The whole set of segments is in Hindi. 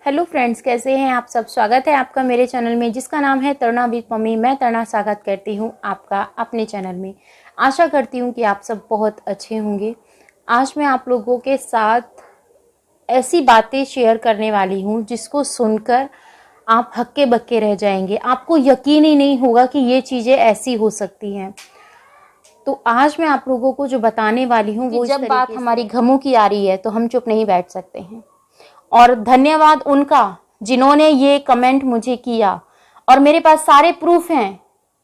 हेलो फ्रेंड्स, कैसे हैं आप सब। स्वागत है आपका मेरे चैनल में जिसका नाम है तरुणा विद मम्मी। मैं तरुणा स्वागत करती हूं आपका अपने चैनल में। आशा करती हूं कि आप सब बहुत अच्छे होंगे। आज मैं आप लोगों के साथ ऐसी बातें शेयर करने वाली हूं जिसको सुनकर आप हक्के बक्के रह जाएंगे। आपको यकीन ही नहीं होगा कि ये चीज़ें ऐसी हो सकती हैं। तो आज मैं आप लोगों को जो बताने वाली हूँ वो जब बात हमारी घमों की आ रही है तो हम चुप नहीं बैठ सकते हैं। और धन्यवाद उनका जिन्होंने ये कमेंट मुझे किया और मेरे पास सारे प्रूफ हैं।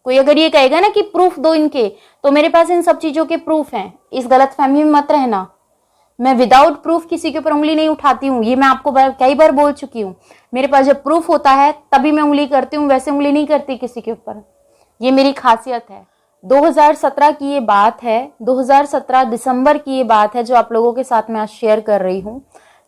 कोई अगर ये कहेगा ना कि प्रूफ दो इनके, तो मेरे पास इन सब चीजों के प्रूफ हैं। इस गलतफहमी में मत रहना। मैं विदाउट प्रूफ किसी के ऊपर उंगली नहीं उठाती हूँ। ये मैं आपको कई बार बोल चुकी हूँ। मेरे पास जब प्रूफ होता है तभी मैं उंगली करती हूँ, वैसे उंगली नहीं करती किसी के ऊपर। ये मेरी खासियत है। 2017 की ये बात है, 2017 दिसंबर की ये बात है जो आप लोगों के साथ मैं आज शेयर कर रही हूँ।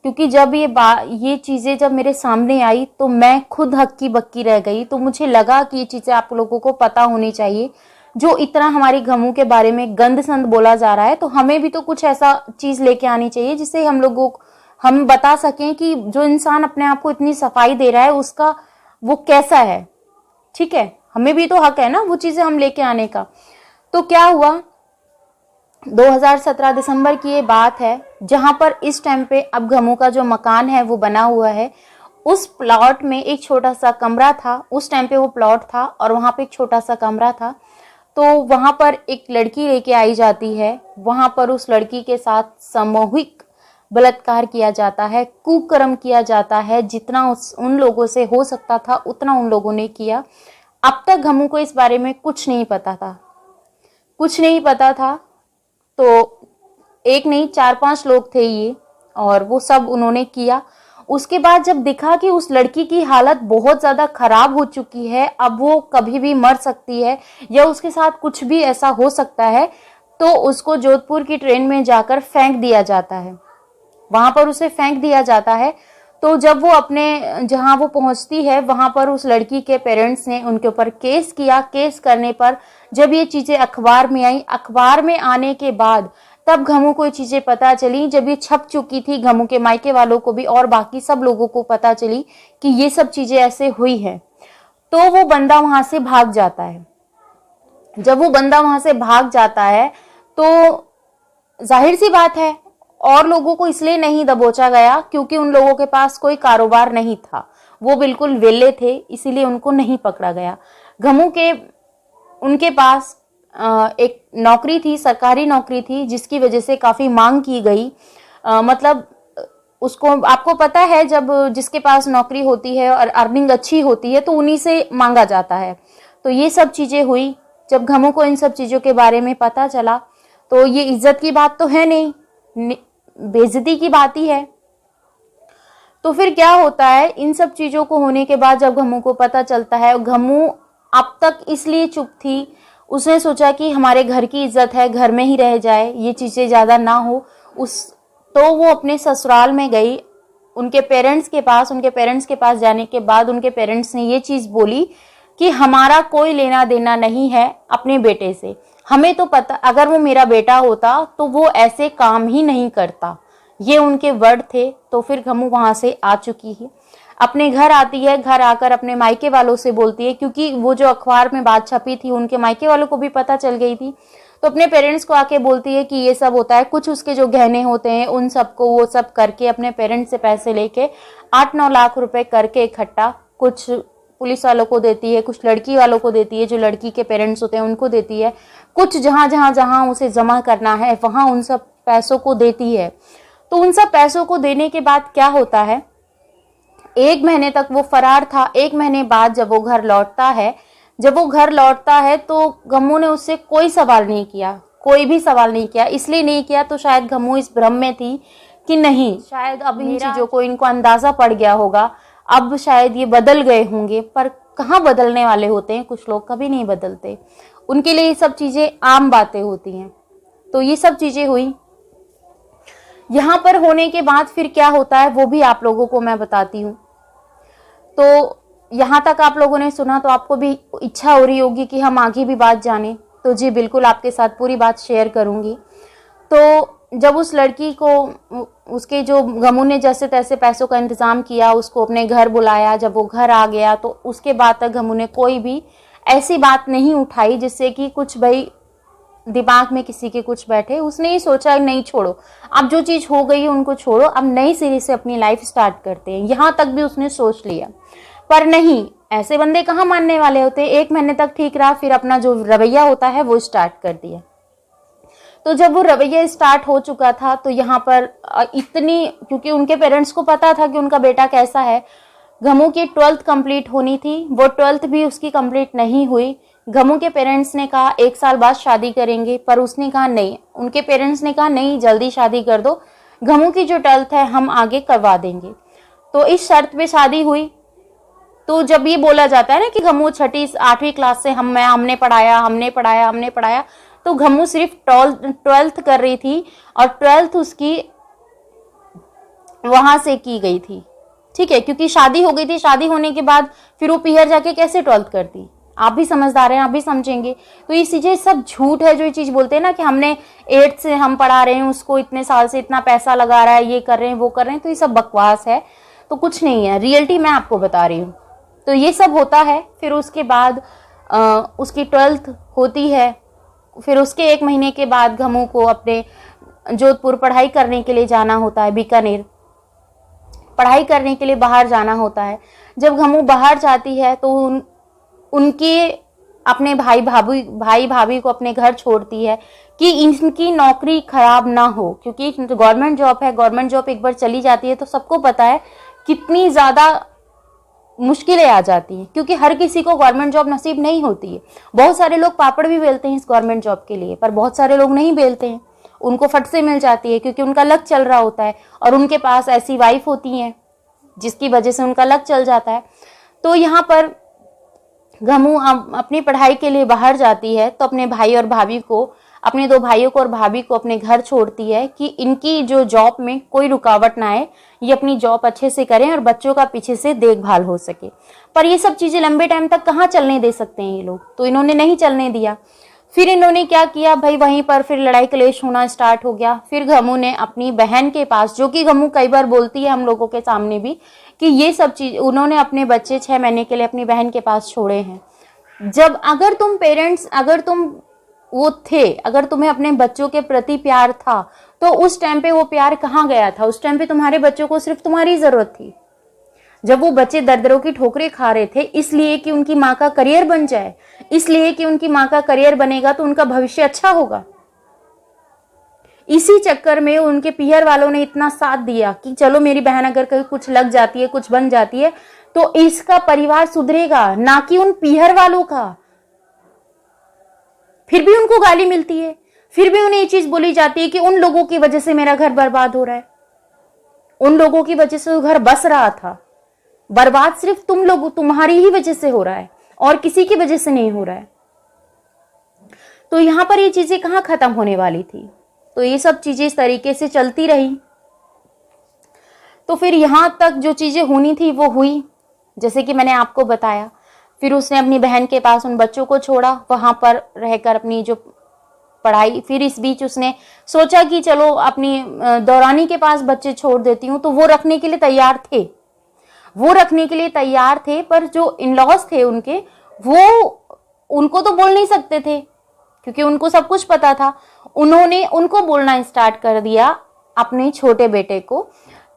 क्योंकि जब ये चीज़ें जब मेरे सामने आई तो मैं खुद हक्की बक्की रह गई। तो मुझे लगा कि ये चीज़ें आप लोगों को पता होनी चाहिए। जो इतना हमारी घमों के बारे में गंद संद बोला जा रहा है, तो हमें भी तो कुछ ऐसा चीज़ लेके आनी चाहिए जिससे हम बता सकें कि जो इंसान अपने आप को इतनी सफाई दे रहा है उसका वो कैसा है। ठीक है, हमें भी तो हक है ना वो चीज़ें हम लेके आने का। तो क्या हुआ, 2017 दिसंबर की ये बात है जहां पर इस टाइम पे अब घमू का जो मकान है वो बना हुआ है। उस प्लॉट में एक छोटा सा कमरा था। उस टाइम पे वो प्लॉट था और वहां पे एक छोटा सा कमरा था। तो वहां पर एक लड़की लेके आई जाती है। वहां पर उस लड़की के साथ सामूहिक बलात्कार किया जाता है, कुकर्म किया जाता है। जितना उन लोगों से हो सकता था उतना उन लोगों ने किया। अब तक घमू को इस बारे में कुछ नहीं पता था, कुछ नहीं पता था। तो एक नहीं 4-5 लोग थे ये, और वो सब उन्होंने किया। उसके बाद जब दिखा कि उस लड़की की हालत बहुत ज़्यादा खराब हो चुकी है, अब वो कभी भी मर सकती है या उसके साथ कुछ भी ऐसा हो सकता है, तो उसको जोधपुर की ट्रेन में जाकर फेंक दिया जाता है। वहां पर उसे फेंक दिया जाता है। तो जब वो अपने जहां वो पहुंचती है वहां पर उस लड़की के पेरेंट्स ने उनके ऊपर केस किया। केस करने पर जब ये चीजें अखबार में आई, अखबार में आने के बाद तब घमू को ये चीजें पता चली। जब ये छप चुकी थी, घमू के मायके वालों को भी और बाकी सब लोगों को पता चली कि ये सब चीजें ऐसे हुई है। तो वो बंदा वहां से भाग जाता है। जब वो बंदा वहां से भाग जाता है तो जाहिर सी बात है और लोगों को इसलिए नहीं दबोचा गया क्योंकि उन लोगों के पास कोई कारोबार नहीं था। वो बिल्कुल वेले थे, इसीलिए उनको नहीं पकड़ा गया। घमू के उनके पास एक नौकरी थी, सरकारी नौकरी थी, जिसकी वजह से काफी मांग की गई। मतलब उसको आपको पता है जब जिसके पास नौकरी होती है और अर्निंग अच्छी होती है तो उन्हीं से मांगा जाता है। तो ये सब चीजें हुई। जब घमू को इन सब चीजों के बारे में पता चला तो ये इज्जत की बात तो है नहीं, बेइज्जती की बात ही है। तो फिर क्या होता है, इन सब चीजों को होने के बाद जब घमू को पता चलता है, घमू अब तक इसलिए चुप थी, उसने सोचा कि हमारे घर की इज्जत है, घर में ही रह जाए, ये चीजें ज्यादा ना हो। तो वो अपने ससुराल में गई उनके पेरेंट्स के पास जाने के बाद उनके पेरेंट्स ने ये चीज बोली कि हमारा कोई लेना देना नहीं है अपने बेटे से। हमें तो पता, अगर वो मेरा बेटा होता तो वो ऐसे काम ही नहीं करता। ये उनके वर्ड थे। तो फिर घमू वहां से आ चुकी है, अपने घर आती है। घर आकर अपने मायके वालों से बोलती है, क्योंकि वो जो अखबार में बात छपी थी उनके मायके वालों को भी पता चल गई थी। तो अपने पेरेंट्स को आके बोलती है कि ये सब होता है। कुछ उसके जो गहने होते हैं उन सबको वो सब करके अपने पेरेंट्स से पैसे लेके 8-9 लाख रुपए करके इकट्ठा कुछ पुलिस वालों को देती है, कुछ लड़की वालों को देती है, जो लड़की के पेरेंट्स होते हैं उनको देती है, कुछ जहां उसे जमा करना है वहां उन सब पैसों को देती है। तो उन सब पैसों को देने के बाद क्या होता है, 1 महीने तक वो फरार था। 1 महीने बाद जब वो घर लौटता है तो घमू ने उससे कोई सवाल नहीं किया, कोई भी सवाल नहीं किया। इसलिए नहीं किया तो शायद घमू इस भ्रम में थी कि नहीं, शायद अब इन चीजों को इनको अंदाजा पड़ गया होगा, अब शायद ये बदल गए होंगे। पर कहाँ बदलने वाले होते हैं, कुछ लोग कभी नहीं बदलते। उनके लिए ये सब चीजें आम बातें होती हैं। तो ये सब चीजें हुई। यहाँ पर होने के बाद फिर क्या होता है वो भी आप लोगों को मैं बताती हूँ। तो यहाँ तक आप लोगों ने सुना तो आपको भी इच्छा हो रही होगी कि हम आगे भी बात जाने। तो जी बिल्कुल आपके साथ पूरी बात शेयर करूंगी। तो जब उस लड़की को उसके जो गमू ने जैसे तैसे पैसों का इंतजाम किया, उसको अपने घर बुलाया। जब वो घर आ गया तो उसके बाद तक गमू ने कोई भी ऐसी बात नहीं उठाई जिससे कि कुछ भाई दिमाग में किसी के कुछ बैठे। उसने ही सोचा नहीं छोड़ो, अब जो चीज हो गई है उनको छोड़ो, अब नई सिरे से अपनी लाइफ स्टार्ट करते हैं। यहाँ तक भी उसने सोच लिया, पर नहीं, ऐसे बंदे कहाँ मानने वाले होते। 1 महीने तक ठीक रहा, फिर अपना जो रवैया होता है वो स्टार्ट कर दिया। तो जब वो रवैया स्टार्ट हो चुका था तो यहाँ पर इतनी, क्योंकि उनके पेरेंट्स को पता था कि उनका बेटा कैसा है। गमू की 12th कंप्लीट होनी थी, वो 12th भी उसकी कंप्लीट नहीं हुई। गमू के पेरेंट्स ने कहा 1 साल बाद शादी करेंगे, पर उसने कहा नहीं। उनके पेरेंट्स ने कहा नहीं, जल्दी शादी कर दो, गमू की जो 12th है हम आगे करवा देंगे। तो इस शर्त पे शादी हुई। तो जब ये बोला जाता है ना कि गमू 6ठी 8वीं क्लास से हमने पढ़ाया, तो गमू सिर्फ 12th कर रही थी और 12th उसकी वहां से की गई थी, ठीक है, क्योंकि शादी हो गई थी। शादी होने के बाद फिर वो पीहर जाके कैसे 12th करती। आप भी समझदार हैं, आप भी समझेंगे। तो ये चीजें सब झूठ है जो ये चीज बोलते हैं ना कि हमने 8th से हम पढ़ा रहे हैं उसको, इतने साल से इतना पैसा लगा रहा है, ये कर रहे हैं वो कर रहे हैं, तो ये सब बकवास है। तो कुछ नहीं है, रियलिटी मैं आपको बता रही हूँ। तो ये सब होता है। फिर उसके बाद उसकी 12th होती है। फिर उसके 1 महीने के बाद गमू को अपने जोधपुर पढ़ाई करने के लिए जाना होता है, बीकानेर पढ़ाई करने के लिए बाहर जाना होता है। जब गमू बाहर जाती है तो उनकी अपने भाई भाभी को अपने घर छोड़ती है कि इनकी नौकरी खराब ना हो, क्योंकि गवर्नमेंट जॉब है। गवर्नमेंट जॉब एक बार चली जाती है तो सबको पता है कितनी ज्यादा मुश्किलें आ जाती हैं, क्योंकि हर किसी को गवर्नमेंट जॉब नसीब नहीं होती है। बहुत सारे लोग पापड़ भी बेलते हैं इस गवर्नमेंट जॉब के लिए, पर बहुत सारे लोग नहीं बेलते हैं, उनको फट से मिल जाती है क्योंकि उनका लक चल रहा होता है और उनके पास ऐसी वाइफ होती है जिसकी वजह से उनका लक चल जाता है। तो यहाँ पर गमू अपनी पढ़ाई के लिए बाहर जाती है तो अपने भाई और भाभी को, अपने 2 भाइयों को और भाभी को अपने घर छोड़ती है कि इनकी जो जॉब में कोई रुकावट ना आए, ये अपनी जॉब अच्छे से करें और बच्चों का पीछे से देखभाल हो सके। पर ये सब चीजें लंबे टाइम तक कहाँ चलने दे सकते हैं ये लोग, तो इन्होंने नहीं चलने दिया। फिर इन्होंने क्या किया भाई, वहीं पर फिर लड़ाई क्लेश होना स्टार्ट हो गया। फिर गमू ने अपनी बहन के पास, जो कि गमू कई बार बोलती है हम लोगों के सामने भी कि ये सब चीज उन्होंने अपने बच्चे 6 महीने के लिए अपनी बहन के पास छोड़े हैं। जब अगर तुम पेरेंट्स, अगर तुम वो थे, अगर तुम्हें अपने बच्चों के प्रति प्यार था तो उस टाइम पे वो प्यार कहाँ गया था। उस टाइम पे तुम्हारे बच्चों को सिर्फ तुम्हारी जरूरत थी। जब वो बच्चे दर-दरों की ठोकरें खा रहे थे इसलिए कि उनकी माँ का करियर बन जाए, इसलिए कि उनकी माँ का करियर बनेगा तो उनका भविष्य अच्छा होगा। इसी चक्कर में उनके पीहर वालों ने इतना साथ दिया कि चलो मेरी बहन अगर कहीं कुछ लग जाती है, कुछ बन जाती है तो इसका परिवार सुधरेगा, ना कि उन पीहर वालों का। फिर भी उनको गाली मिलती है, फिर भी उन्हें ये चीज बोली जाती है कि उन लोगों की वजह से मेरा घर बर्बाद हो रहा है, उन लोगों की वजह से वो घर बस रहा था। बर्बाद सिर्फ तुम लोग, तुम्हारी ही वजह से हो रहा है और किसी की वजह से नहीं हो रहा है। तो यहां पर ये चीजें कहां खत्म होने वाली थी। तो ये सब चीजें इस तरीके से चलती रही। तो फिर यहां तक जो चीजें होनी थी वो हुई, जैसे कि मैंने आपको बताया। फिर उसने अपनी बहन के पास उन बच्चों को छोड़ा, वहां पर रहकर अपनी जो पढ़ाई। फिर इस बीच उसने सोचा कि चलो अपनी दौरानी के पास बच्चे छोड़ देती हूँ, तो वो रखने के लिए तैयार थे, वो रखने के लिए तैयार थे। पर जो इन लॉज थे उनके, वो उनको तो बोल नहीं सकते थे क्योंकि उनको सब कुछ पता था। उन्होंने उनको बोलना स्टार्ट कर दिया अपने छोटे बेटे को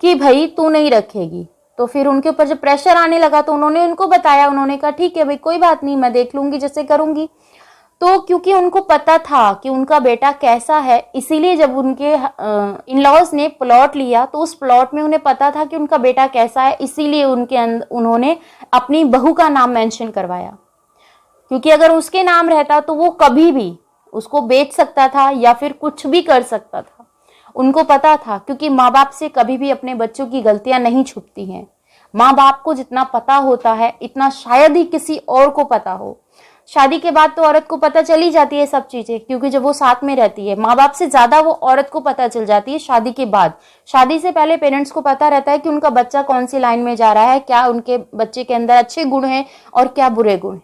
कि भाई तू नहीं रखेगी। तो फिर उनके ऊपर जब प्रेशर आने लगा तो उन्होंने उनको बताया, उन्होंने कहा ठीक है भाई कोई बात नहीं, मैं देख लूंगी जैसे करूंगी। तो क्योंकि उनको पता था कि उनका बेटा कैसा है, इसीलिए जब उनके इन लॉज ने प्लॉट लिया तो उस प्लॉट में उन्हें पता था कि उनका बेटा कैसा है, इसीलिए उन्होंने अपनी बहू का नाम मेंशन करवाया। क्योंकि अगर उसके नाम रहता तो वो कभी भी उसको बेच सकता था या फिर कुछ भी कर सकता था। उनको पता था, क्योंकि माँ बाप से कभी भी अपने बच्चों की गलतियां नहीं छुपती हैं। माँ बाप को जितना पता होता है इतना शायद ही किसी और को पता हो। शादी के बाद तो औरत को पता चली जाती है सब चीजें, क्योंकि जब वो साथ में रहती है माँ बाप से ज्यादा वो औरत को पता चल जाती है शादी के बाद। शादी से पहले पेरेंट्स को पता रहता है कि उनका बच्चा कौन सी लाइन में जा रहा है, क्या उनके बच्चे के अंदर अच्छे गुण हैं और क्या बुरे गुण हैं।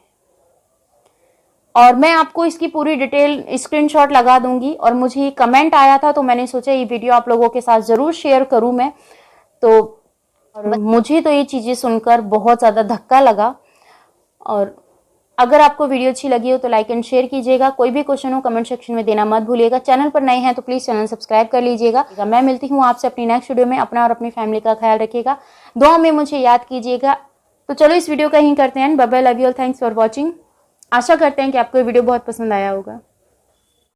और मैं आपको इसकी पूरी डिटेल स्क्रीनशॉट लगा दूंगी। और मुझे कमेंट आया था तो मैंने सोचा ये वीडियो आप लोगों के साथ जरूर शेयर करूं मैं। तो और मुझे तो ये चीजें सुनकर बहुत ज्यादा धक्का लगा। और अगर आपको वीडियो अच्छी लगी हो तो लाइक एंड शेयर कीजिएगा। कोई भी क्वेश्चन हो कमेंट सेक्शन में देना मत भूलिएगा। चैनल पर नए हैं तो प्लीज चैनल सब्सक्राइब कर लीजिएगा। मैं मिलती हूँ आपसे अपनी नेक्स्ट वीडियो में। अपना और अपनी फैमिली का ख्याल रखिएगा, दुआ में मुझे याद कीजिएगा। तो चलो इस वीडियो का यहीं करते हैं। Bye bye, love you all, thanks for watching. आशा करते हैं कि आपको ये वीडियो बहुत पसंद आया होगा।